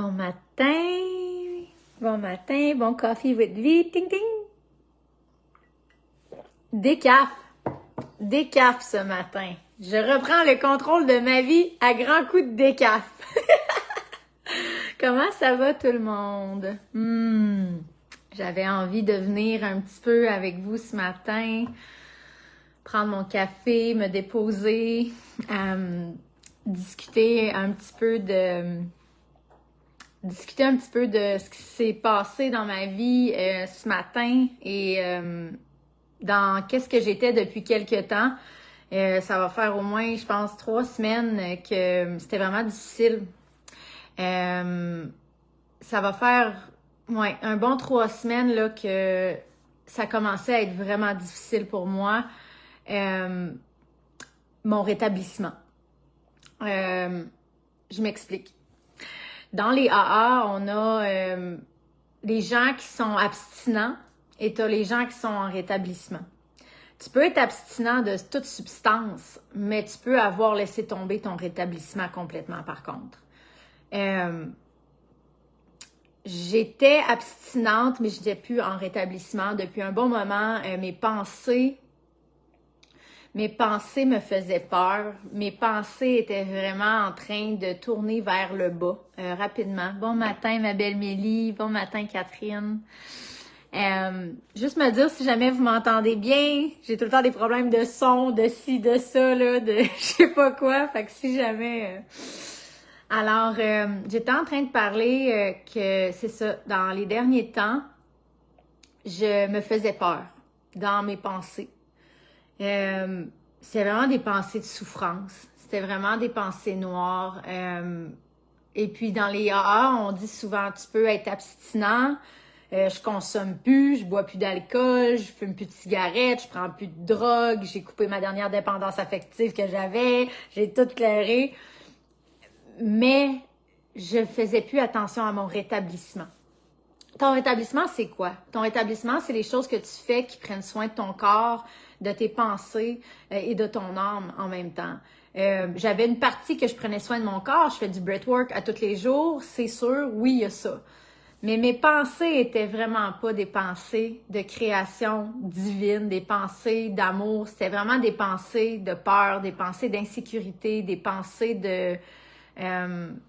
Bon matin, bon coffee with vie, ting ting. Décaf ce matin. Je reprends le contrôle de ma vie à grands coups de décaf. Comment ça va tout le monde? J'avais envie de venir un petit peu avec vous ce matin, prendre mon café, me déposer, discuter un petit peu de ce qui s'est passé dans ma vie ce matin et dans qu'est-ce que j'étais depuis quelques temps. Ça va faire au moins, je pense, 3 semaines que c'était vraiment difficile. Ça va faire un bon 3 semaines là, que ça commençait à être vraiment difficile pour moi. Mon rétablissement. Je m'explique. Dans les AA, on a les gens qui sont abstinents et tu as les gens qui sont en rétablissement. Tu peux être abstinent de toute substance, mais tu peux avoir laissé tomber ton rétablissement complètement par contre. J'étais abstinente, mais je n'étais plus en rétablissement depuis un bon moment. Mes pensées me faisaient peur. Mes pensées étaient vraiment en train de tourner vers le bas rapidement. Bon matin, ma belle Mélie. Bon matin, Catherine. Juste me dire si jamais vous m'entendez bien. J'ai tout le temps des problèmes de son, de ci, de ça, là, de je sais pas quoi. Fait que si jamais... Alors, j'étais en train de parler que c'est ça. Dans les derniers temps, je me faisais peur dans mes pensées. C'était vraiment des pensées de souffrance. C'était vraiment des pensées noires. Et puis dans les AA, on dit souvent tu peux être abstinent, je consomme plus, je bois plus d'alcool, je fume plus de cigarettes, je prends plus de drogue, j'ai coupé ma dernière dépendance affective que j'avais, j'ai tout clairé. Mais je faisais plus attention à mon rétablissement. Ton rétablissement, c'est quoi? Ton rétablissement, c'est les choses que tu fais qui prennent soin de ton corps, de tes pensées et de ton âme en même temps. J'avais une partie que je prenais soin de mon corps, je fais du breathwork à tous les jours, c'est sûr, oui, il y a ça. Mais mes pensées étaient vraiment pas des pensées de création divine, des pensées d'amour, c'était vraiment des pensées de peur, des pensées d'insécurité, des pensées de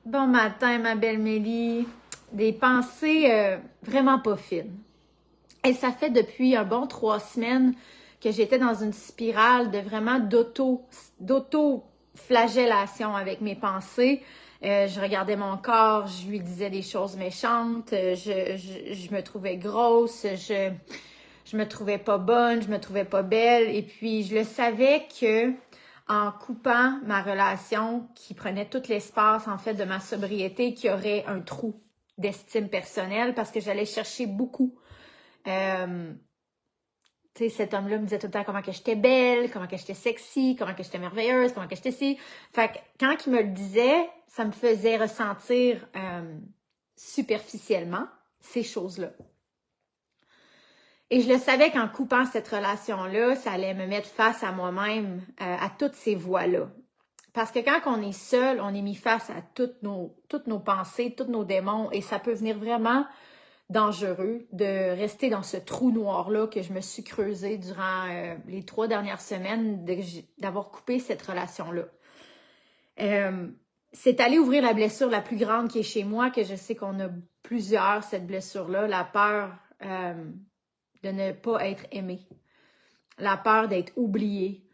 bon matin, ma belle Mélie, des pensées vraiment pas fines. Et ça fait depuis un bon 3 semaines que j'étais dans une spirale de vraiment d'auto-flagellation avec mes pensées. Je regardais mon corps, je lui disais des choses méchantes, je me trouvais grosse, je me trouvais pas bonne, je me trouvais pas belle. Et puis, je le savais que en coupant ma relation qui prenait tout l'espace, en fait, de ma sobriété, qu'il y aurait un trou d'estime personnelle parce que j'allais chercher beaucoup. Tu sais, cet homme-là me disait tout le temps comment que j'étais belle, comment que j'étais sexy, comment que j'étais merveilleuse, comment que j'étais ci. Fait que quand il me le disait, ça me faisait ressentir superficiellement ces choses-là. Et je le savais qu'en coupant cette relation-là, ça allait me mettre face à moi-même, à toutes ces voix-là. Parce que quand on est seul, on est mis face à toutes nos pensées, tous nos démons, et ça peut venir vraiment dangereux de rester dans ce trou noir-là que je me suis creusé durant les 3 dernières semaines, d'avoir coupé cette relation-là. C'est aller ouvrir la blessure la plus grande qui est chez moi, que je sais qu'on a plusieurs, cette blessure-là, la peur de ne pas être aimé, la peur d'être oublié,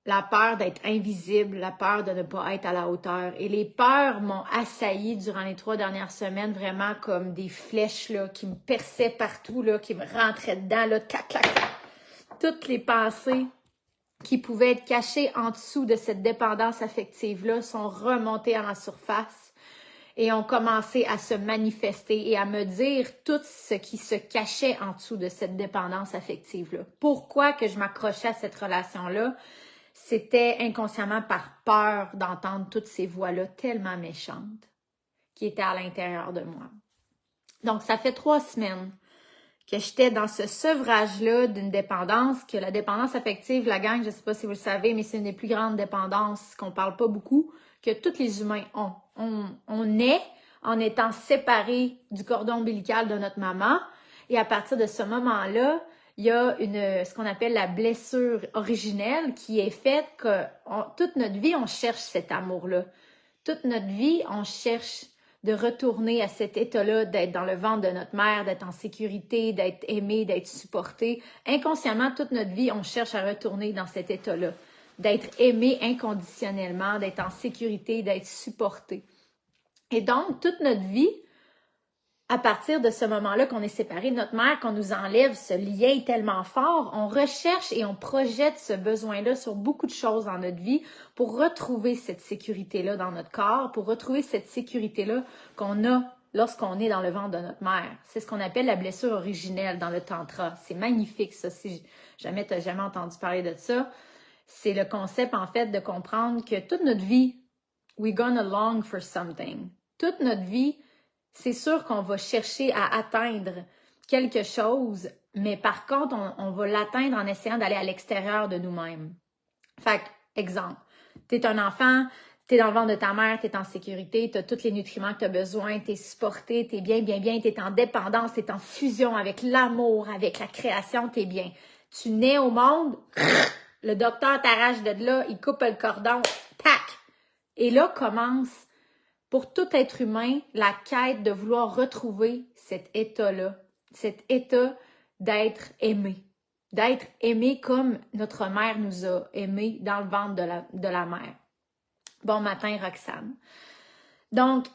la peur d'être invisible, la peur de ne pas être à la hauteur. Et les peurs m'ont assailli durant les 3 dernières semaines, vraiment comme des flèches là, qui me perçaient partout, là, qui me rentraient dedans, là, clac, clac, clac. Toutes les pensées qui pouvaient être cachées en dessous de cette dépendance affective-là sont remontées à la surface et ont commencé à se manifester et à me dire tout ce qui se cachait en dessous de cette dépendance affective-là. Pourquoi que je m'accrochais à cette relation-là? C'était inconsciemment par peur d'entendre toutes ces voix-là tellement méchantes qui étaient à l'intérieur de moi. Donc, ça fait 3 semaines que j'étais dans ce sevrage-là d'une dépendance, que la dépendance affective, la gang, je ne sais pas si vous le savez, mais c'est une des plus grandes dépendances qu'on ne parle pas beaucoup, que tous les humains ont. On est en étant séparés du cordon ombilical de notre maman. Et à partir de ce moment-là, il y a ce qu'on appelle la blessure originelle qui est faite que toute notre vie, on cherche cet amour-là. Toute notre vie, on cherche de retourner à cet état-là, d'être dans le ventre de notre mère, d'être en sécurité, d'être aimé, d'être supporté. Inconsciemment, toute notre vie, on cherche à retourner dans cet état-là, d'être aimé inconditionnellement, d'être en sécurité, d'être supporté. Et donc, toute notre vie, à partir de ce moment-là qu'on est séparé de notre mère, qu'on nous enlève ce lien tellement fort, on recherche et on projette ce besoin-là sur beaucoup de choses dans notre vie pour retrouver cette sécurité-là dans notre corps, pour retrouver cette sécurité-là qu'on a lorsqu'on est dans le ventre de notre mère. C'est ce qu'on appelle la blessure originelle dans le tantra. C'est magnifique, ça, si jamais tu n'as jamais entendu parler de ça. C'est le concept, en fait, de comprendre que toute notre vie, we're gonna long for something. Toute notre vie, c'est sûr qu'on va chercher à atteindre quelque chose, mais par contre, on va l'atteindre en essayant d'aller à l'extérieur de nous-mêmes. Fait que, exemple, tu es un enfant, tu es dans le ventre de ta mère, tu es en sécurité, tu as tous les nutriments que tu as besoin, tu es supporté, tu es bien, tu es en dépendance, tu es en fusion avec l'amour, avec la création, tu es bien. Tu nais au monde, le docteur t'arrache de là, il coupe le cordon, tac! Et là commence, pour tout être humain, la quête de vouloir retrouver cet état-là, cet état d'être aimé comme notre mère nous a aimés dans le ventre de la mère. Bon matin, Roxane. Donc,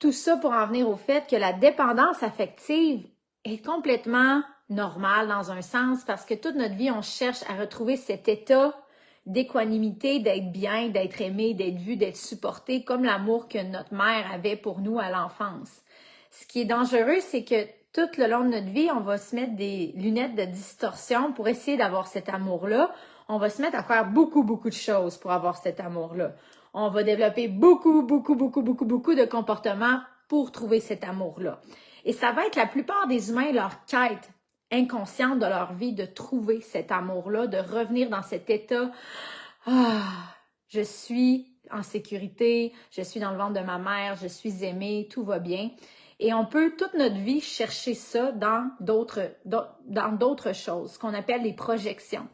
tout ça pour en venir au fait que la dépendance affective est complètement normale dans un sens parce que toute notre vie, on cherche à retrouver cet état d'équanimité, d'être bien, d'être aimé, d'être vu, d'être supporté, comme l'amour que notre mère avait pour nous à l'enfance. Ce qui est dangereux, c'est que tout le long de notre vie, on va se mettre des lunettes de distorsion pour essayer d'avoir cet amour-là. On va se mettre à faire beaucoup de choses pour avoir cet amour-là. On va développer beaucoup de comportements pour trouver cet amour-là. Et ça va être la plupart des humains, leur quête inconsciente de leur vie, de trouver cet amour-là, de revenir dans cet état « Ah, je suis en sécurité, je suis dans le ventre de ma mère, je suis aimée, tout va bien. » Et on peut toute notre vie chercher ça dans d'autres choses, ce qu'on appelle les projections.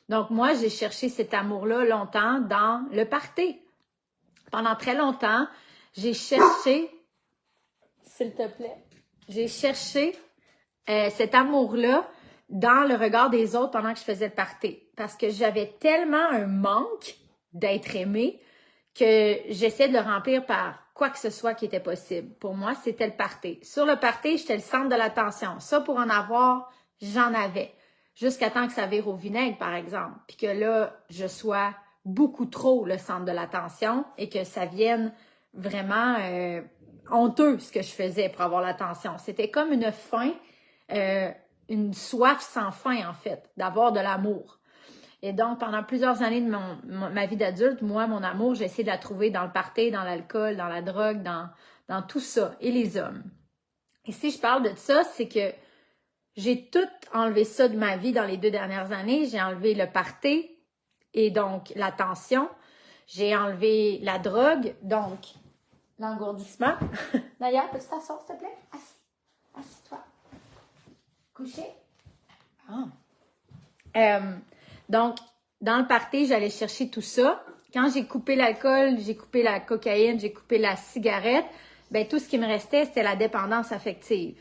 Donc moi, j'ai cherché cet amour-là longtemps dans le party. Pendant très longtemps, j'ai cherché, s'il te plaît, j'ai cherché cet amour-là dans le regard des autres pendant que je faisais le party. Parce que j'avais tellement un manque d'être aimée que j'essayais de le remplir par quoi que ce soit qui était possible. Pour moi, c'était le party. Sur le party, j'étais le centre de l'attention. Ça, pour en avoir, j'en avais. Jusqu'à temps que ça vire au vinaigre, par exemple. Puis que là, je sois beaucoup trop le centre de l'attention et que ça vienne vraiment honteux, ce que je faisais pour avoir l'attention. C'était comme une faim, une soif sans fin, en fait, d'avoir de l'amour. Et donc, pendant plusieurs années de ma vie d'adulte, moi, mon amour, j'ai essayé de la trouver dans le party, dans l'alcool, dans la drogue, dans tout ça, et les hommes. Et si je parle de ça, c'est que j'ai tout enlevé ça de ma vie dans les 2 dernières années. J'ai enlevé le party et donc l'attention. J'ai enlevé la drogue, donc l'engourdissement. D'ailleurs, peux-tu t'asseoir, s'il te plaît? Assis-toi. Couché. Donc, dans le party, j'allais chercher tout ça. Quand j'ai coupé l'alcool, j'ai coupé la cocaïne, j'ai coupé la cigarette, ben tout ce qui me restait, c'était la dépendance affective.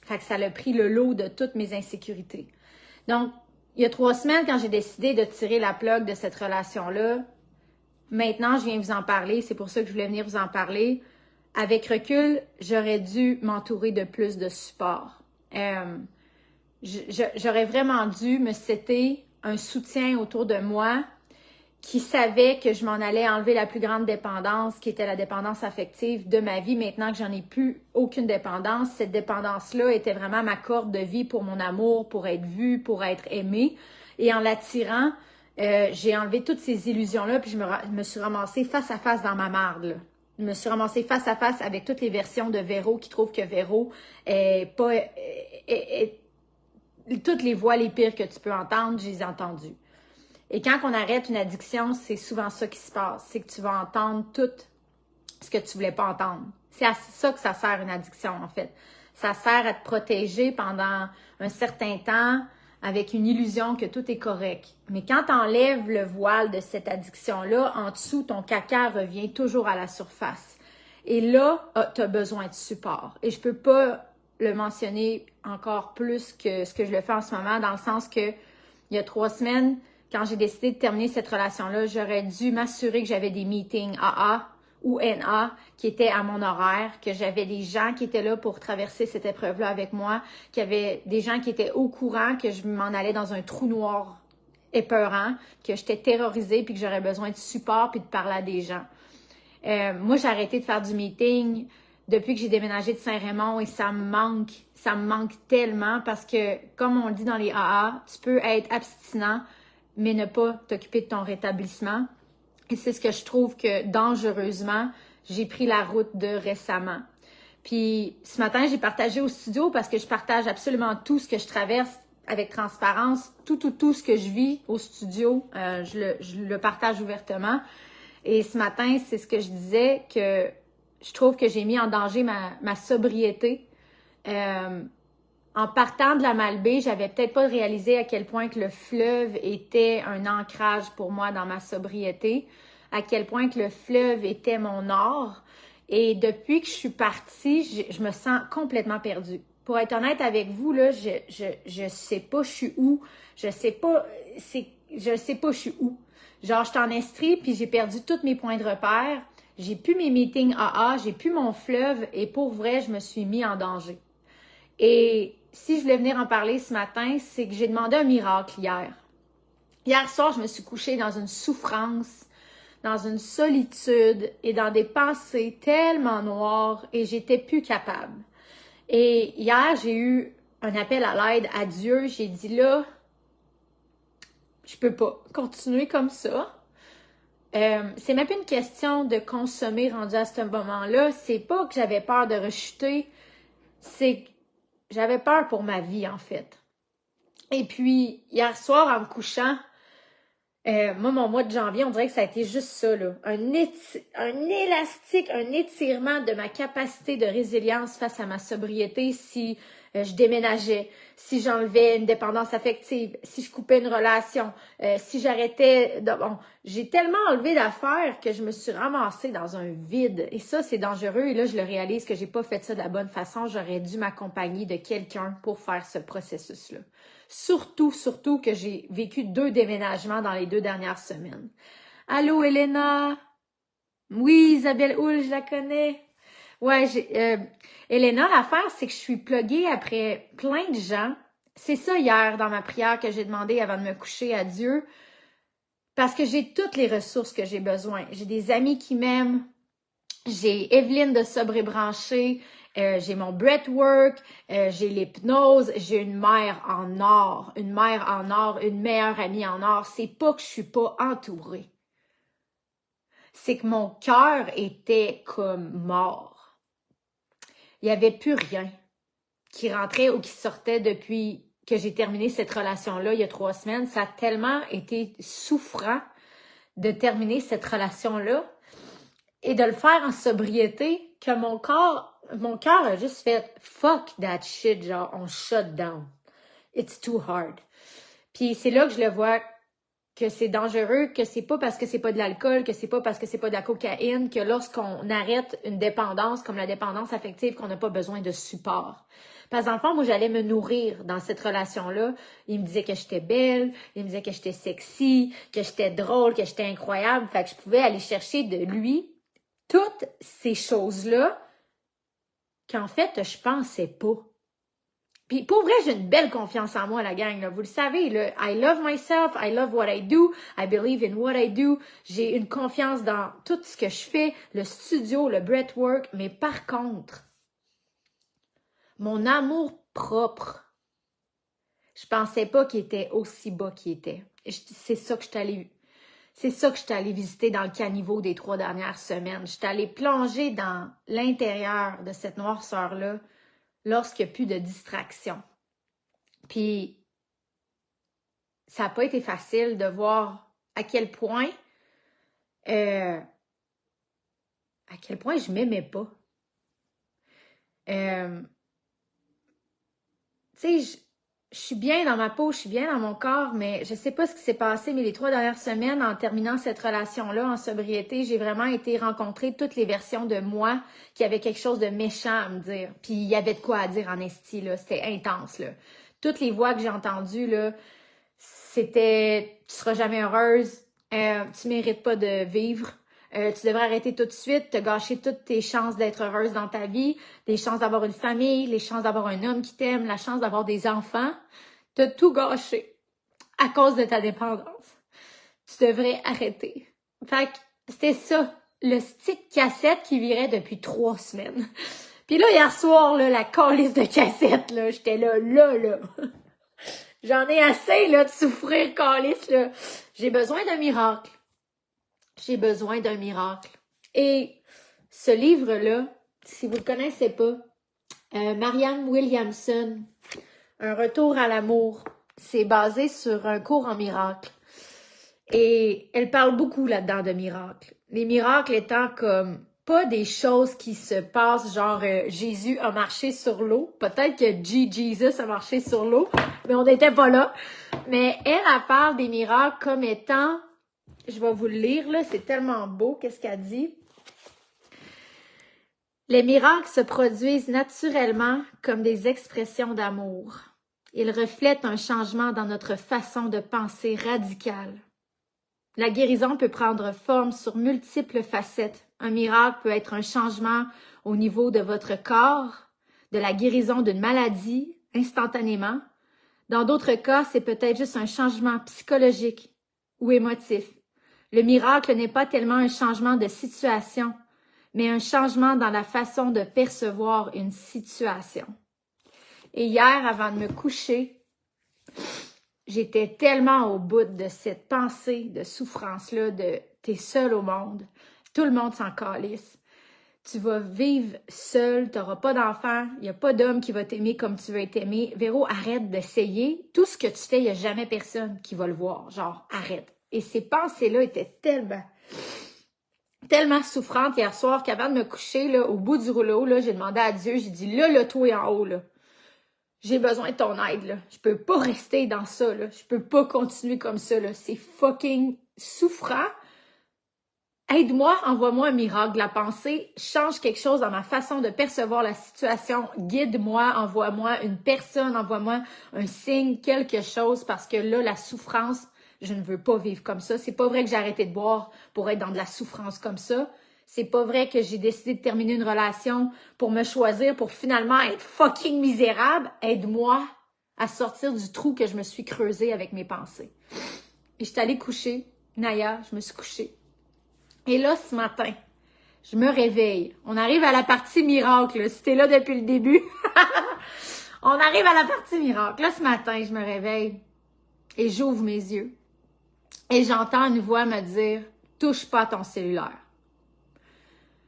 Fait que ça a pris le lot de toutes mes insécurités. Donc, il y a 3 semaines, quand j'ai décidé de tirer la plug de cette relation-là, maintenant, je viens vous en parler. C'est pour ça que je voulais venir vous en parler. Avec recul, j'aurais dû m'entourer de plus de support. J'aurais vraiment dû me setter un soutien autour de moi qui savait que je m'en allais enlever la plus grande dépendance, qui était la dépendance affective de ma vie. Maintenant que j'en ai plus aucune dépendance, cette dépendance-là était vraiment ma corde de vie pour mon amour, pour être vue, pour être aimée. Et en l'attirant, j'ai enlevé toutes ces illusions-là, puis je me suis ramassée face à face dans ma marde, là. Je me suis ramassée face à face avec toutes les versions de Véro qui trouvent que Véro est pas... toutes les voix les pires que tu peux entendre, je les ai entendues. Et quand on arrête une addiction, c'est souvent ça qui se passe. C'est que tu vas entendre toutes ce que tu voulais pas entendre. C'est à ça que ça sert une addiction, en fait. Ça sert à te protéger pendant un certain temps avec une illusion que tout est correct. Mais quand tu enlèves le voile de cette addiction-là, en dessous, ton caca revient toujours à la surface. Et là, tu as besoin de support. Et je peux pas le mentionner encore plus que ce que je le fais en ce moment, dans le sens que il y a 3 semaines, quand j'ai décidé de terminer cette relation-là, j'aurais dû m'assurer que j'avais des meetings AA ou NA qui étaient à mon horaire, que j'avais des gens qui étaient là pour traverser cette épreuve-là avec moi, qu'il y avait des gens qui étaient au courant que je m'en allais dans un trou noir épeurant, que j'étais terrorisée puis que j'aurais besoin de support puis de parler à des gens. Moi, j'ai arrêté de faire du meeting depuis que j'ai déménagé de Saint-Raymond et ça me manque tellement parce que, comme on le dit dans les AA, tu peux être abstinent, mais ne pas t'occuper de ton rétablissement. Et c'est ce que je trouve que dangereusement, j'ai pris la route de récemment. Puis ce matin, j'ai partagé au studio parce que je partage absolument tout ce que je traverse avec transparence, tout ce que je vis au studio, je le partage ouvertement. Et ce matin, c'est ce que je disais, que je trouve que j'ai mis en danger ma sobriété. En partant de la Malbaie, j'avais peut-être pas réalisé à quel point que le fleuve était un ancrage pour moi dans ma sobriété, à quel point que le fleuve était mon or. Et depuis que je suis partie, je me sens complètement perdue. Pour être honnête avec vous, là, je sais pas je suis où. Je sais pas je suis où. Genre, je suis en Estrie, puis j'ai perdu tous mes points de repère. J'ai plus mes meetings AA, j'ai plus mon fleuve, et pour vrai, je me suis mis en danger. Et si je voulais venir en parler ce matin, c'est que j'ai demandé un miracle hier. Hier soir, je me suis couchée dans une souffrance, dans une solitude et dans des pensées tellement noires et j'étais plus capable. Et hier, j'ai eu un appel à l'aide à Dieu. J'ai dit là, je peux pas continuer comme ça. C'est même pas une question de consommer rendu à ce moment-là. C'est pas que j'avais peur de rechuter, c'est que j'avais peur pour ma vie, en fait. Et puis, hier soir, en me couchant, moi, mon mois de janvier, on dirait que ça a été juste ça, là. Un élastique, un étirement de ma capacité de résilience face à ma sobriété si je déménageais, si j'enlevais une dépendance affective, si je coupais une relation, si j'arrêtais... Bon, j'ai tellement enlevé d'affaires que je me suis ramassée dans un vide. Et ça, c'est dangereux. Et là, je le réalise que j'ai pas fait ça de la bonne façon. J'aurais dû m'accompagner de quelqu'un pour faire ce processus-là. Surtout que j'ai vécu 2 déménagements dans les 2 dernières semaines. Allô, Elena? Oui, Isabelle Houle, je la connais. Ouais, Elena, l'affaire, c'est que je suis pluguée après plein de gens. C'est ça hier dans ma prière que j'ai demandé avant de me coucher à Dieu. Parce que j'ai toutes les ressources que j'ai besoin. J'ai des amis qui m'aiment. J'ai Evelyne de Sobre et Branché, j'ai mon breathwork, j'ai l'hypnose, j'ai une mère en or, une meilleure amie en or. C'est pas que je suis pas entourée. C'est que mon cœur était comme mort. Il y avait plus rien qui rentrait ou qui sortait depuis que j'ai terminé cette relation-là il y a 3 semaines. Ça a tellement été souffrant de terminer cette relation-là. Et de le faire en sobriété, que mon cœur a juste fait fuck that shit, genre on shut down. It's too hard. Puis c'est là que je le vois que c'est dangereux, que c'est pas parce que c'est pas de l'alcool, que c'est pas parce que c'est pas de la cocaïne, que lorsqu'on arrête une dépendance comme la dépendance affective, qu'on n'a pas besoin de support. Parce que dans le fond, moi, j'allais me nourrir dans cette relation-là. Il me disait que j'étais belle, il me disait que j'étais sexy, que j'étais drôle, que j'étais incroyable. Fait que je pouvais aller chercher de lui toutes ces choses-là qu'en fait, je pensais pas. Puis pour vrai, j'ai une belle confiance en moi, la gang. Là. Vous le savez, là, I love myself, I love what I do, I believe in what I do. J'ai une confiance dans tout ce que je fais, le studio, le breathwork. Mais par contre, mon amour propre, je pensais pas qu'il était aussi bas qu'il était. C'est ça que je suis allée visiter dans le caniveau des 3 dernières semaines. Je suis allée plonger dans l'intérieur de cette noirceur-là lorsqu'il n'y a plus de distraction. Puis, ça n'a pas été facile de voir à quel point à quel point je m'aimais pas. Tu sais, je suis bien dans ma peau, je suis bien dans mon corps, mais je sais pas ce qui s'est passé, mais les 3 dernières semaines, en terminant cette relation-là, en sobriété, j'ai vraiment été rencontrer toutes les versions de moi qui avaient quelque chose de méchant à me dire. Puis il y avait de quoi à dire en esti, là. C'était intense, là. Toutes les voix que j'ai entendues, là, c'était « tu seras jamais heureuse, tu mérites pas de vivre ». Tu devrais arrêter tout de suite, te gâcher toutes tes chances d'être heureuse dans ta vie, des chances d'avoir une famille, les chances d'avoir un homme qui t'aime, la chance d'avoir des enfants. T'as tout gâché à cause de ta dépendance. Tu devrais arrêter. Fait que c'était ça, le stick cassette qui virait depuis 3 semaines. Puis là, hier soir, là, la calice de cassette, là, j'étais là. J'en ai assez, là, de souffrir, calice, là. J'ai besoin d'un miracle. J'ai besoin d'un miracle. Et ce livre-là, si vous ne le connaissez pas, Marianne Williamson, Un retour à l'amour, c'est basé sur un cours en miracle. Et elle parle beaucoup là-dedans de miracles. Les miracles étant comme pas des choses qui se passent, genre Jésus a marché sur l'eau. Peut-être que Jesus a marché sur l'eau, mais on n'était pas là. Mais elle parle des miracles comme étant... Je vais vous le lire, là, c'est tellement beau, qu'est-ce qu'elle dit. Les miracles se produisent naturellement comme des expressions d'amour. Ils reflètent un changement dans notre façon de penser radicale. La guérison peut prendre forme sur multiples facettes. Un miracle peut être un changement au niveau de votre corps, de la guérison d'une maladie, instantanément. Dans d'autres cas, c'est peut-être juste un changement psychologique ou émotif. Le miracle n'est pas tellement un changement de situation, mais un changement dans la façon de percevoir une situation. Et hier, avant de me coucher, j'étais tellement au bout de cette pensée de souffrance-là, de « t'es seul au monde, tout le monde s'en calisse, tu vas vivre seul, tu n'auras pas d'enfant, il n'y a pas d'homme qui va t'aimer comme tu veux être aimé. Véro, arrête d'essayer, tout ce que tu fais, il n'y a jamais personne qui va le voir, genre arrête. » Et ces pensées-là étaient tellement souffrantes hier soir qu'avant de me coucher, là, au bout du rouleau, là, j'ai demandé à Dieu, j'ai dit, là, le toit est en haut, là. J'ai besoin de ton aide, là. Je peux pas rester dans ça, là. Je peux pas continuer comme ça, là. C'est fucking souffrant. Aide-moi, envoie-moi un miracle. La pensée change quelque chose dans ma façon de percevoir la situation. Guide-moi, envoie-moi une personne, envoie-moi un signe, quelque chose, parce que là, la souffrance, je ne veux pas vivre comme ça. C'est pas vrai que j'ai arrêté de boire pour être dans de la souffrance comme ça. C'est pas vrai que j'ai décidé de terminer une relation pour me choisir, pour finalement être fucking misérable. Aide-moi à sortir du trou que je me suis creusé avec mes pensées. Et je suis allée coucher. Naya, je me suis couchée. Et là, ce matin, je me réveille. On arrive à la partie miracle. Si t'es là depuis le début, on arrive à la partie miracle. Là, ce matin, je me réveille et j'ouvre mes yeux. Et j'entends une voix me dire « Touche pas à ton cellulaire ».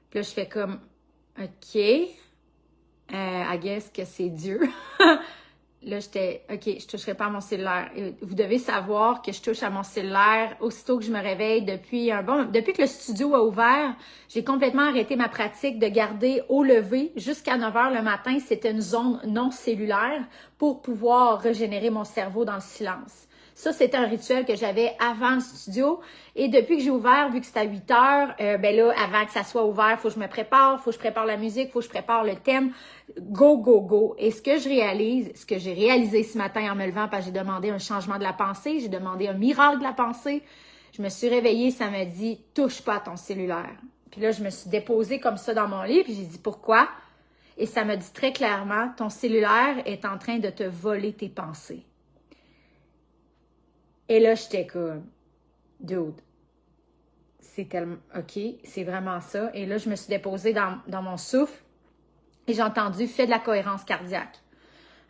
Puis là, je fais comme « OK, I guess que c'est Dieu ». Là, j'étais « OK, je toucherai pas à mon cellulaire ». Et vous devez savoir que je touche à mon cellulaire aussitôt que je me réveille depuis que le studio a ouvert, j'ai complètement arrêté ma pratique de garder au lever jusqu'à 9 h le matin. C'était une zone non cellulaire pour pouvoir régénérer mon cerveau dans le silence. Ça, c'était un rituel que j'avais avant le studio. Et depuis que j'ai ouvert, vu que c'était à 8 h, ben là, avant que ça soit ouvert, faut que je me prépare, faut que je prépare la musique, faut que je prépare le thème. Go, go, go. Et ce que j'ai réalisé ce matin en me levant, parce que j'ai demandé un changement de la pensée, j'ai demandé un miracle de la pensée. Je me suis réveillée, ça m'a dit, touche pas à ton cellulaire. Puis là, je me suis déposée comme ça dans mon lit, puis j'ai dit, pourquoi? Et ça m'a dit très clairement, ton cellulaire est en train de te voler tes pensées. Et là, j'étais comme, dude, c'est tellement, OK, c'est vraiment ça. Et là, je me suis déposée dans mon souffle et j'ai entendu, fais de la cohérence cardiaque.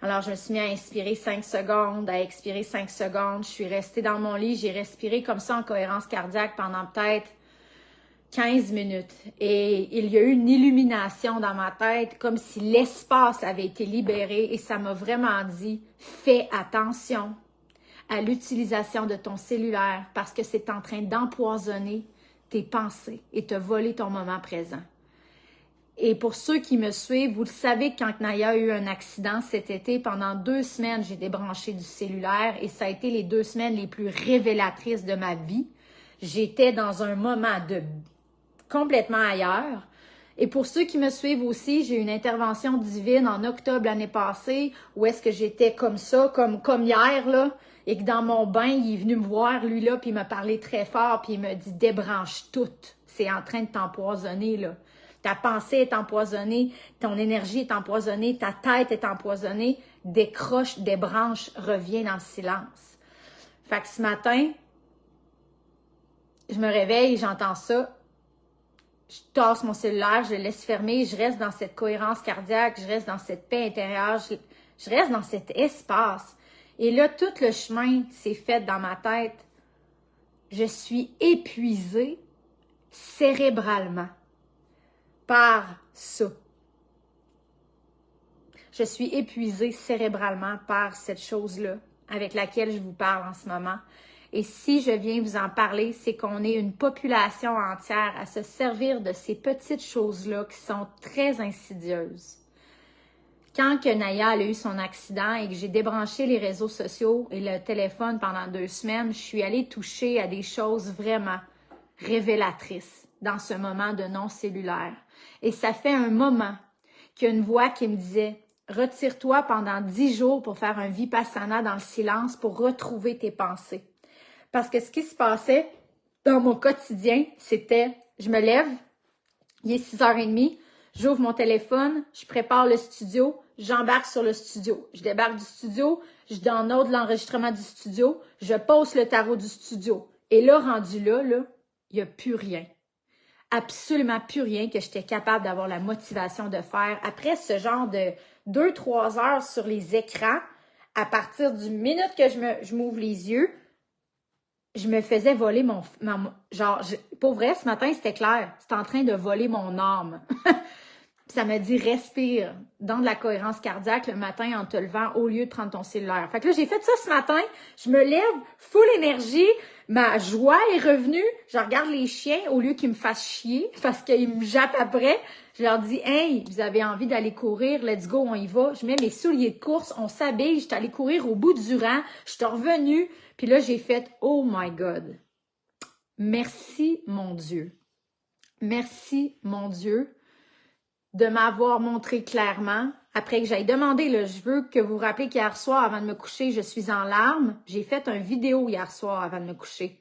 Alors, je me suis mis à inspirer 5 secondes, à expirer 5 secondes. Je suis restée dans mon lit, j'ai respiré comme ça en cohérence cardiaque pendant peut-être 15 minutes. Et il y a eu une illumination dans ma tête, comme si l'espace avait été libéré et ça m'a vraiment dit, fais attention à l'utilisation de ton cellulaire parce que c'est en train d'empoisonner tes pensées et te voler ton moment présent. Et pour ceux qui me suivent, vous le savez, quand Naya a eu un accident cet été, pendant 2 semaines, j'ai débranché du cellulaire et ça a été les 2 semaines les plus révélatrices de ma vie. J'étais dans un moment de complètement ailleurs. Et pour ceux qui me suivent aussi, j'ai eu une intervention divine en octobre l'année passée où est-ce que j'étais comme ça, comme hier, là, et que dans mon bain, il est venu me voir, lui, là, puis il m'a parlé très fort, puis il m'a dit « Débranche tout, c'est en train de t'empoisonner, là. Ta pensée est empoisonnée, ton énergie est empoisonnée, ta tête est empoisonnée, décroche, débranche, reviens dans le silence. » Fait que ce matin, je me réveille, j'entends ça, je tasse mon cellulaire, je le laisse fermer, je reste dans cette cohérence cardiaque, je reste dans cette paix intérieure, je reste dans cet espace. Et là, tout le chemin s'est fait dans ma tête. Je suis épuisée cérébralement par ça. Je suis épuisée cérébralement par cette chose-là avec laquelle je vous parle en ce moment. Et si je viens vous en parler, c'est qu'on est une population entière à se servir de ces petites choses-là qui sont très insidieuses. Quand que Naya a eu son accident et que j'ai débranché les réseaux sociaux et le téléphone pendant 2 semaines, je suis allée toucher à des choses vraiment révélatrices dans ce moment de non-cellulaire. Et ça fait un moment qu'il y a une voix qui me disait « Retire-toi pendant 10 jours pour faire un vipassana dans le silence pour retrouver tes pensées. » Parce que ce qui se passait dans mon quotidien, c'était, je me lève, il est 6h30, j'ouvre mon téléphone, je prépare le studio, j'embarque sur le studio. Je débarque du studio, je download l'enregistrement du studio, je pose le tarot du studio. Et là, rendu là, il n'y a plus rien. Absolument plus rien que j'étais capable d'avoir la motivation de faire. Après ce genre de 2-3 heures sur les écrans, à partir du minute que je m'ouvre les yeux, je me faisais voler pour vrai, ce matin, c'était clair. C'était en train de voler mon âme. Ça me dit, respire, dans de la cohérence cardiaque le matin en te levant au lieu de prendre ton cellulaire. Fait que là, j'ai fait ça ce matin. Je me lève, full énergie. Ma joie est revenue. Je regarde les chiens au lieu qu'ils me fassent chier parce qu'ils me jappent après. Je leur dis, hey, vous avez envie d'aller courir? Let's go, on y va. Je mets mes souliers de course, on s'habille. Je suis allée courir au bout du rang. Je suis revenue. Puis là, j'ai fait, oh my God. Merci, mon Dieu. Merci, mon Dieu, de m'avoir montré clairement, après que j'aille demander, là, je veux que vous vous rappelez qu'hier soir, avant de me coucher, je suis en larmes. J'ai fait une vidéo hier soir avant de me coucher.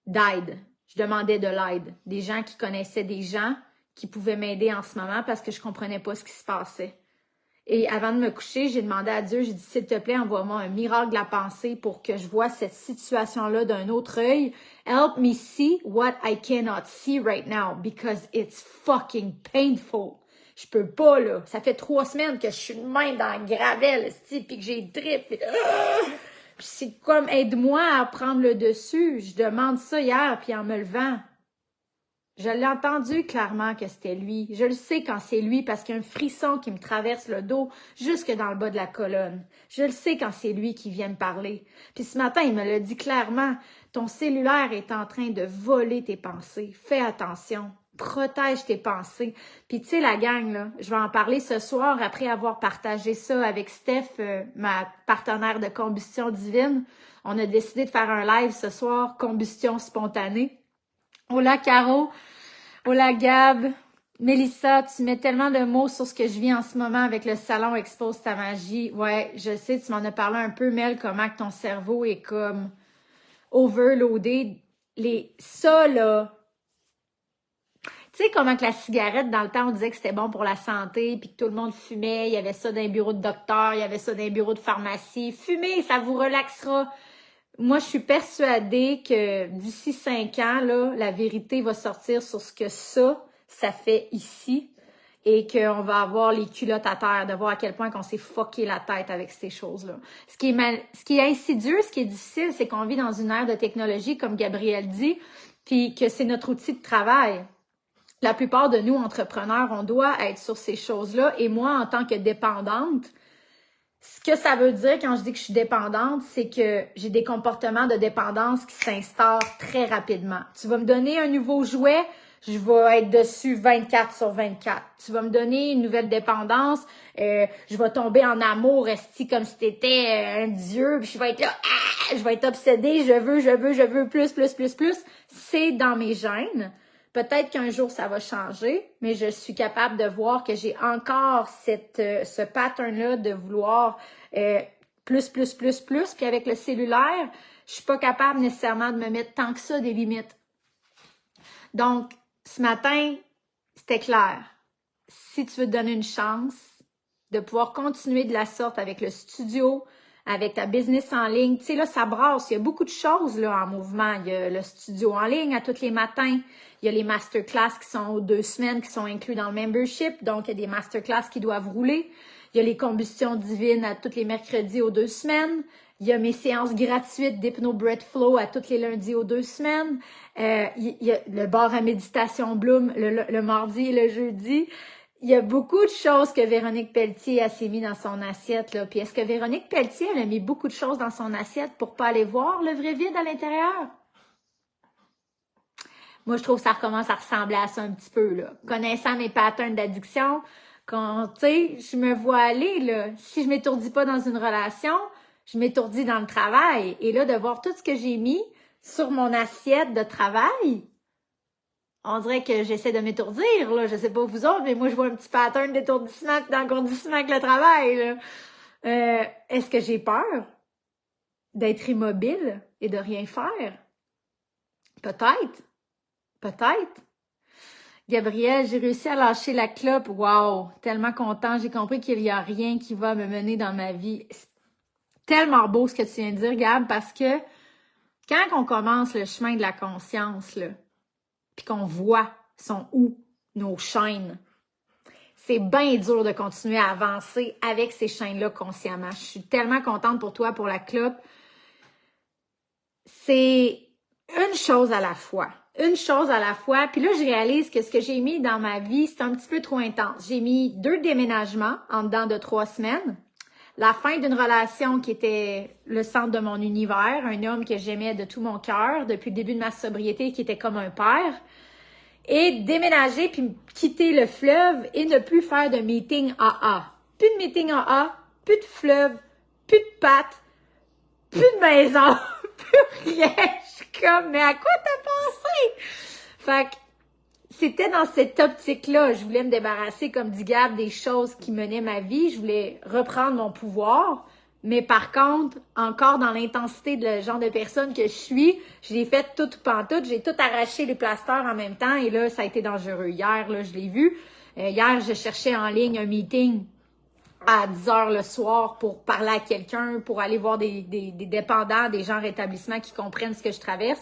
D'aide. Je demandais de l'aide. Des gens qui connaissaient des gens qui pouvaient m'aider en ce moment parce que je comprenais pas ce qui se passait. Et avant de me coucher, j'ai demandé à Dieu, j'ai dit, s'il te plaît, envoie-moi un miracle de la pensée pour que je vois cette situation-là d'un autre œil. Help me see what I cannot see right now because it's fucking painful. Je peux pas, là. Ça fait 3 semaines que je suis de même dans le gravel, puis que j'ai drip. Puis c'est comme, aide-moi à prendre le dessus. Je demande ça hier, puis en me levant. Je l'ai entendu clairement que c'était lui. Je le sais quand c'est lui parce qu'il y a un frisson qui me traverse le dos jusque dans le bas de la colonne. Je le sais quand c'est lui qui vient me parler. Puis ce matin, il me l'a dit clairement. Ton cellulaire est en train de voler tes pensées. Fais attention. Protège tes pensées. Puis tu sais, la gang, là, je vais en parler ce soir après avoir partagé ça avec Steph, ma partenaire de combustion divine. On a décidé de faire un live ce soir, combustion spontanée. Hola Caro, hola Gab, Mélissa, tu mets tellement de mots sur ce que je vis en ce moment avec le salon Expose ta magie. Ouais, je sais, tu m'en as parlé un peu, Mel, comment que ton cerveau est comme overloadé. Ça, là, tu sais comment que la cigarette, dans le temps, on disait que c'était bon pour la santé, puis que tout le monde fumait, il y avait ça dans les bureaux de docteur, il y avait ça dans les bureaux de pharmacie. Fumez, ça vous relaxera. Moi, je suis persuadée que d'ici 5 ans, là, la vérité va sortir sur ce que ça fait ici et qu'on va avoir les culottes à terre, de voir à quel point qu'on s'est fucké la tête avec ces choses-là. Ce qui est insidieux, ce qui est difficile, c'est qu'on vit dans une ère de technologie, comme Gabrielle dit, puis que c'est notre outil de travail. La plupart de nous, entrepreneurs, on doit être sur ces choses-là. Et moi, en tant que dépendante, ce que ça veut dire quand je dis que je suis dépendante, c'est que j'ai des comportements de dépendance qui s'instaurent très rapidement. Tu vas me donner un nouveau jouet, je vais être dessus 24/24. Tu vas me donner une nouvelle dépendance, je vais tomber en amour, esti, comme si t'étais un dieu, puis je vais être là, je vais être obsédée, je veux, plus. C'est dans mes gènes. Peut-être qu'un jour, ça va changer, mais je suis capable de voir que j'ai encore ce pattern-là de vouloir plus. Puis avec le cellulaire, je suis pas capable nécessairement de me mettre tant que ça des limites. Donc, ce matin, c'était clair. Si tu veux te donner une chance de pouvoir continuer de la sorte avec le studio, avec ta business en ligne, tu sais, là, ça brasse. Il y a beaucoup de choses là en mouvement. Il y a le studio en ligne à tous les matins. Il y a les masterclass qui sont aux 2 semaines, qui sont inclus dans le membership. Donc, il y a des masterclass qui doivent rouler. Il y a les combustions divines à tous les mercredis aux 2 semaines. Il y a mes séances gratuites d'Hypno-Breath Flow à tous les lundis aux 2 semaines. Il y a le bar à méditation Bloom le mardi et le jeudi. Il y a beaucoup de choses que Véronique Pelletier s'est mis dans son assiette, là. Puis est-ce que Véronique Pelletier, elle a mis beaucoup de choses dans son assiette pour pas aller voir le vrai vide à l'intérieur? Moi, je trouve que ça recommence à ressembler à ça un petit peu, là. Connaissant mes patterns d'addiction, quand, tu sais, je me vois aller, là. Si je m'étourdis pas dans une relation, je m'étourdis dans le travail. Et là, de voir tout ce que j'ai mis sur mon assiette de travail, on dirait que j'essaie de m'étourdir, là. Je sais pas vous autres, mais moi, je vois un petit pattern d'étourdissement et d'engourdissement avec le travail, là. Est-ce que j'ai peur d'être immobile et de rien faire? Peut-être. Peut-être. Gabrielle, j'ai réussi à lâcher la clope. Wow! Tellement content. J'ai compris qu'il n'y a rien qui va me mener dans ma vie. C'est tellement beau ce que tu viens de dire, Gab, parce que quand on commence le chemin de la conscience, là, puis qu'on voit sont où nos chaînes, c'est bien dur de continuer à avancer avec ces chaînes-là consciemment. Je suis tellement contente pour toi, pour la clope. C'est une chose à la fois. Une chose à la fois. Puis là, je réalise que ce que j'ai mis dans ma vie, c'est un petit peu trop intense. J'ai mis 2 déménagements en dedans de 3 semaines. La fin d'une relation qui était le centre de mon univers. Un homme que j'aimais de tout mon cœur depuis le début de ma sobriété, qui était comme un père. Et déménager puis quitter le fleuve et ne plus faire de meeting AA. Plus de meeting AA, plus de fleuve, plus de pattes, plus de maison, plus rien. Je suis comme, mais à quoi t'as pensé? Fait que c'était dans cette optique-là. Je voulais me débarrasser, comme dit Gab, des choses qui menaient ma vie. Je voulais reprendre mon pouvoir. Mais par contre, encore dans l'intensité de le genre de personne que je suis, je l'ai fait tout pantoute. J'ai tout arraché les plasters en même temps. Et là, ça a été dangereux. Hier, là, je l'ai vu. Hier, je cherchais en ligne un meeting à 10 heures le soir pour parler à quelqu'un, pour aller voir des dépendants, des gens en rétablissement qui comprennent ce que je traverse.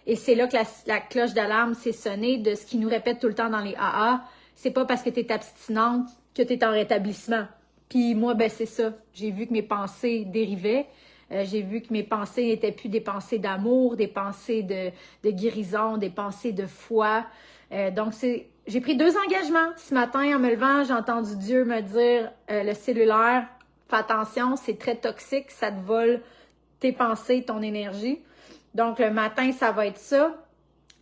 Et c'est là que la cloche d'alarme s'est sonnée de ce qu'ils nous répètent tout le temps dans les AA. C'est pas parce que tu es abstinente que tu es en rétablissement. Puis moi, ben c'est ça. J'ai vu que mes pensées dérivaient. J'ai vu que mes pensées n'étaient plus des pensées d'amour, des pensées de guérison, des pensées de foi. Donc, j'ai pris 2 engagements. Ce matin, en me levant, j'ai entendu Dieu me dire, le cellulaire, fais attention, c'est très toxique, ça te vole tes pensées, ton énergie. Donc, le matin, ça va être ça.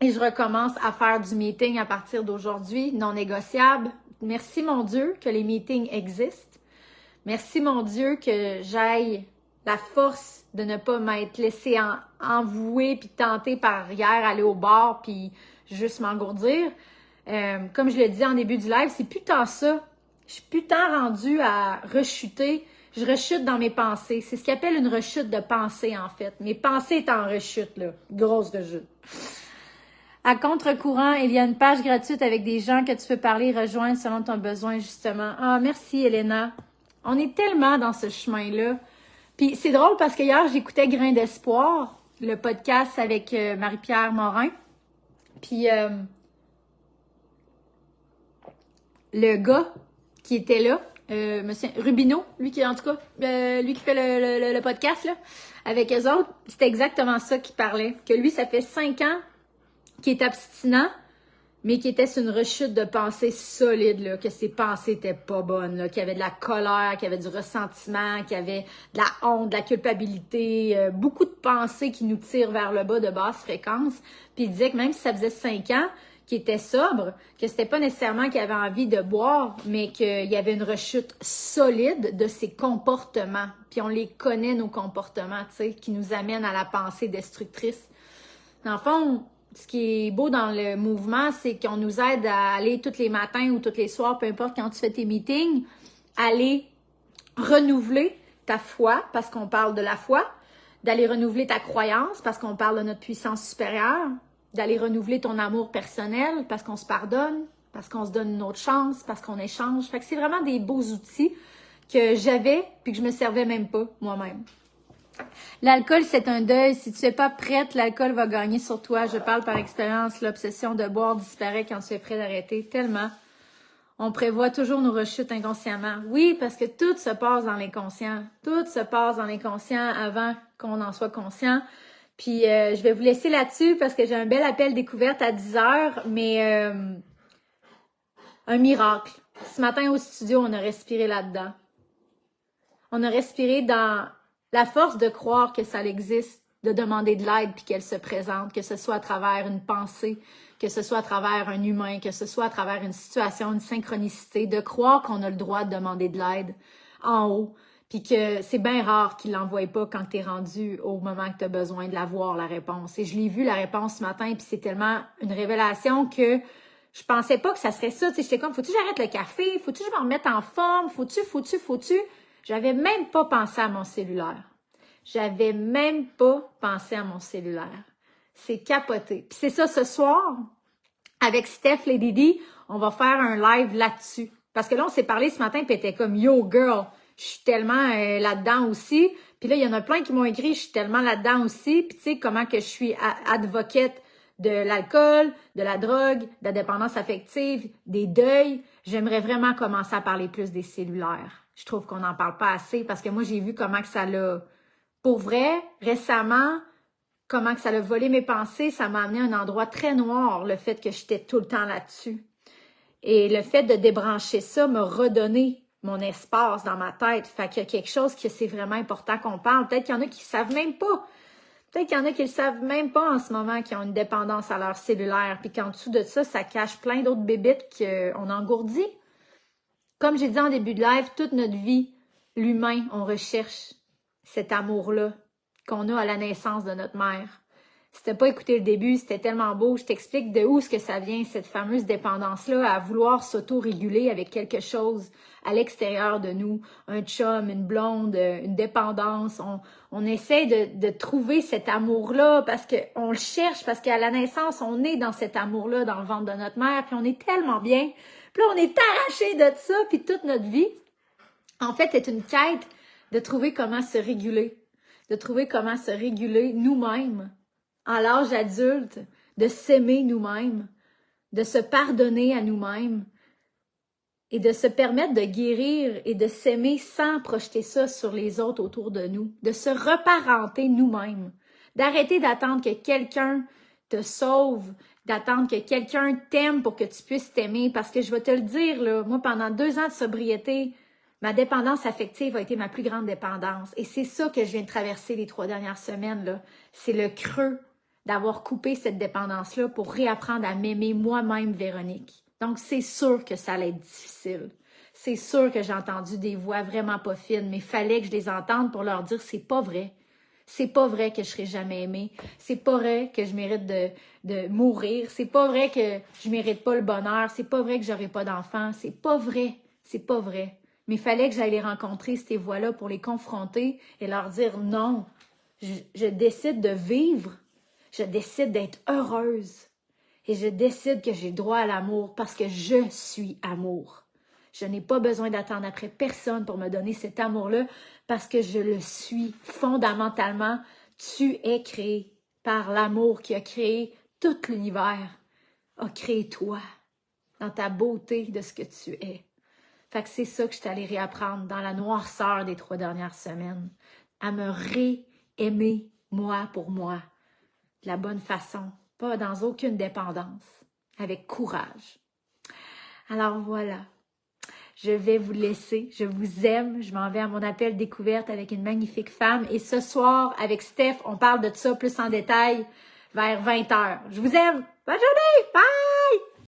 Et je recommence à faire du meeting à partir d'aujourd'hui, non négociable. Merci, mon Dieu, que les meetings existent. Merci, mon Dieu, que j'aille la force de ne pas m'être laissée envouer puis tenter par hier, aller au bar puis juste m'engourdir. Comme je l'ai dit en début du live, c'est plus tant ça. Je suis plus tant rendue à rechuter. Je rechute dans mes pensées. C'est ce qu'on appelle une rechute de pensée, en fait. Mes pensées étaient en rechute, là. Grosse rechute. À contre-courant, il y a une page gratuite avec des gens que tu peux parler et rejoindre selon ton besoin, justement. Ah, merci, Elena. On est tellement dans ce chemin-là. Puis c'est drôle parce que hier, j'écoutais Grain d'espoir, le podcast avec Marie-Pierre Morin. Puis le gars qui était là, monsieur Rubino, lui qui en tout cas, lui qui fait le podcast là, avec eux autres, c'était exactement ça qu'il parlait. Que lui, ça fait 5 ans qu'il est abstinent, mais qui était sur une rechute de pensée solide, là, que ses pensées étaient pas bonnes, là, qu'il y avait de la colère, qu'il y avait du ressentiment, qu'il y avait de la honte, de la culpabilité, beaucoup de pensées qui nous tirent vers le bas de basse fréquence. Puis il disait que même si ça faisait 5 ans, qui était sobre, que c'était pas nécessairement qu'il avait envie de boire, mais qu'il y avait une rechute solide de ses comportements. Puis on les connaît, nos comportements, tu sais, qui nous amènent à la pensée destructrice. Dans le fond, ce qui est beau dans le mouvement, c'est qu'on nous aide à aller tous les matins ou tous les soirs, peu importe quand tu fais tes meetings, aller renouveler ta foi, parce qu'on parle de la foi, d'aller renouveler ta croyance, parce qu'on parle de notre puissance supérieure, d'aller renouveler ton amour personnel, parce qu'on se pardonne, parce qu'on se donne une autre chance, parce qu'on échange. Fait que c'est vraiment des beaux outils que j'avais, puis que je me servais même pas moi-même. L'alcool, c'est un deuil. Si tu n'es pas prête, l'alcool va gagner sur toi. Je parle par expérience. L'obsession de boire disparaît quand tu es prêt d'arrêter. Tellement. On prévoit toujours nos rechutes inconsciemment. Oui, parce que tout se passe dans l'inconscient. Tout se passe dans l'inconscient avant qu'on en soit conscient. Puis, je vais vous laisser là-dessus parce que j'ai un bel appel découverte à 10 heures, mais un miracle. Ce matin au studio, on a respiré là-dedans. On a respiré dans la force de croire que ça existe, de demander de l'aide puis qu'elle se présente, que ce soit à travers une pensée, que ce soit à travers un humain, que ce soit à travers une situation, une synchronicité, de croire qu'on a le droit de demander de l'aide en haut, puis que c'est bien rare qu'il l'envoie pas quand tu es rendu au moment que tu as besoin de l'avoir, la réponse. Et je l'ai vu, la réponse, ce matin, puis c'est tellement une révélation que je pensais pas que ça serait ça. Tu sais, j'étais comme, faut-tu que j'arrête le café? Faut-tu que je me remette en forme? Faut-tu? J'avais même pas pensé à mon cellulaire. J'avais même pas pensé à mon cellulaire. C'est capoté. Puis c'est ça, ce soir, avec Steph Lady D, on va faire un live là-dessus. Parce que là, on s'est parlé ce matin, puis elle était comme « Yo, girl, je suis tellement là-dedans aussi. » Puis là, il y en a plein qui m'ont écrit « Je suis tellement là-dedans aussi. » Puis tu sais, comment que je suis advocate de l'alcool, de la drogue, de la dépendance affective, des deuils. J'aimerais vraiment commencer à parler plus des cellulaires. Je trouve qu'on n'en parle pas assez parce que moi, j'ai vu comment que ça l'a... Pour vrai, récemment, comment que ça l'a volé mes pensées, ça m'a amené à un endroit très noir, le fait que j'étais tout le temps là-dessus. Et le fait de débrancher ça m'a redonné mon espace dans ma tête. Fait qu'il y a quelque chose que c'est vraiment important qu'on parle. Peut-être qu'il y en a qui ne savent même pas. Peut-être qu'il y en a qui ne le savent même pas en ce moment, qui ont une dépendance à leur cellulaire. Puis qu'en dessous de ça, ça cache plein d'autres bébites qu'on engourdit. Comme j'ai dit en début de live, toute notre vie, l'humain, on recherche cet amour-là qu'on a à la naissance de notre mère. Si t'as pas écouté le début, c'était tellement beau. Je t'explique de où est-ce que ça vient, cette fameuse dépendance-là, à vouloir s'auto-réguler avec quelque chose à l'extérieur de nous. Un chum, une blonde, une dépendance. On essaie de trouver cet amour-là parce qu'on le cherche, parce qu'à la naissance, on est dans cet amour-là, dans le ventre de notre mère, puis on est tellement bien. Puis là, on est arraché de ça, puis toute notre vie, en fait, est une quête de trouver comment se réguler, de trouver comment se réguler nous-mêmes en l'âge adulte, de s'aimer nous-mêmes, de se pardonner à nous-mêmes et de se permettre de guérir et de s'aimer sans projeter ça sur les autres autour de nous, de se reparenter nous-mêmes, d'arrêter d'attendre que quelqu'un te sauve, d'attendre que quelqu'un t'aime pour que tu puisses t'aimer, parce que je vais te le dire, là, moi, pendant 2 ans de sobriété, ma dépendance affective a été ma plus grande dépendance. Et c'est ça que je viens de traverser les 3 dernières semaines, là. C'est le creux d'avoir coupé cette dépendance-là pour réapprendre à m'aimer moi-même, Véronique. Donc, c'est sûr que ça allait être difficile. C'est sûr que j'ai entendu des voix vraiment pas fines, mais il fallait que je les entende pour leur dire « c'est pas vrai ». C'est pas vrai que je serai jamais aimée. C'est pas vrai que je mérite de mourir. C'est pas vrai que je mérite pas le bonheur. C'est pas vrai que j'aurai pas d'enfant. C'est pas vrai. C'est pas vrai. Mais il fallait que j'aille les rencontrer, ces voix-là, pour les confronter et leur dire non. Je décide de vivre. Je décide d'être heureuse. Et je décide que j'ai droit à l'amour parce que je suis amour. Je n'ai pas besoin d'attendre après personne pour me donner cet amour-là parce que je le suis fondamentalement. Tu es créé par l'amour qui a créé tout l'univers, a créé toi dans ta beauté de ce que tu es. Fait que c'est ça que je suis allée réapprendre dans la noirceur des 3 dernières semaines, à me réaimer moi pour moi, de la bonne façon, pas dans aucune dépendance, avec courage. Alors voilà. Je vais vous laisser. Je vous aime. Je m'en vais à mon appel découverte avec une magnifique femme. Et ce soir, avec Steph, on parle de ça plus en détail vers 20h. Je vous aime. Bonne journée. Bye!